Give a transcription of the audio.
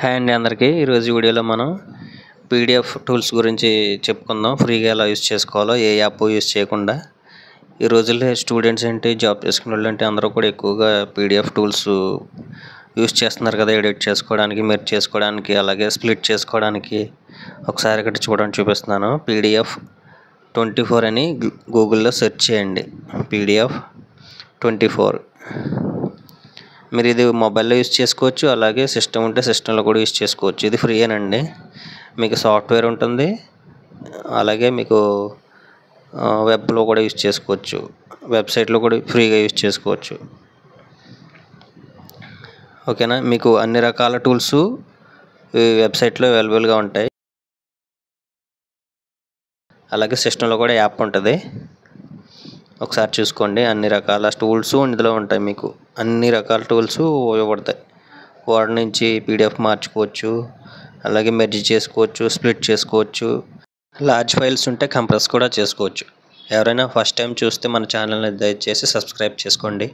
Hi అండి అందరికీ. ఈరోజు వీడియోలో మనం పీడిఎఫ్ టూల్స్ గురించి చెప్పుకుందాం. ఫ్రీగా ఎలా యూజ్ చేసుకోవాలో, ఏ యాప్ యూజ్ చేయకుండా. ఈ రోజుల్లో స్టూడెంట్స్ ఏంటి, జాబ్ చేసుకునే వాళ్ళు ఏంటి, అందరూ కూడా ఎక్కువగా పీడిఎఫ్ టూల్స్ యూజ్ చేస్తున్నారు కదా, ఎడిట్ చేసుకోవడానికి, మెర్జ్ చేసుకోవడానికి, అలాగే స్ప్లిట్ చేసుకోవడానికి. ఒకసారి ఇక్కడ చూడండి, చూపిస్తున్నాను. పీడిఎఫ్ 24 అని గూగుల్లో సెర్చ్ చేయండి. పీడిఎఫ్ 24. మీరు ఇది మొబైల్లో యూజ్ చేసుకోవచ్చు, అలాగే సిస్టమ్ ఉంటే సిస్టంలో కూడా యూజ్ చేసుకోవచ్చు. ఇది ఫ్రీయేనండి. మీకు సాఫ్ట్వేర్ ఉంటుంది, అలాగే మీకు వెబ్లో కూడా యూజ్ చేసుకోవచ్చు, వెబ్సైట్లో కూడా ఫ్రీగా యూజ్ చేసుకోవచ్చు. ఓకేనా. మీకు అన్ని రకాల టూల్స్ ఈ వెబ్సైట్లో అవైలబుల్గా ఉంటాయి. అలాగే సిస్టంలో కూడా యాప్ ఉంటుంది, ఒకసారి చూసుకోండి. అన్ని రకాల టూల్స్ ఇందులో ఉంటాయి. మీకు అన్ని రకాల టూల్స్ ఉపయోగపడతాయి. వాటి నుంచి పీడిఎఫ్ మార్చుకోవచ్చు, అలాగే మెర్జ్ చేసుకోవచ్చు, స్ప్లిట్ చేసుకోవచ్చు. లార్జ్ ఫైల్స్ ఉంటే కంప్రెస్ కూడా చేసుకోవచ్చు. ఎవరైనా ఫస్ట్ టైం చూస్తే మన ఛానల్ని దయచేసి సబ్స్క్రైబ్ చేసుకోండి.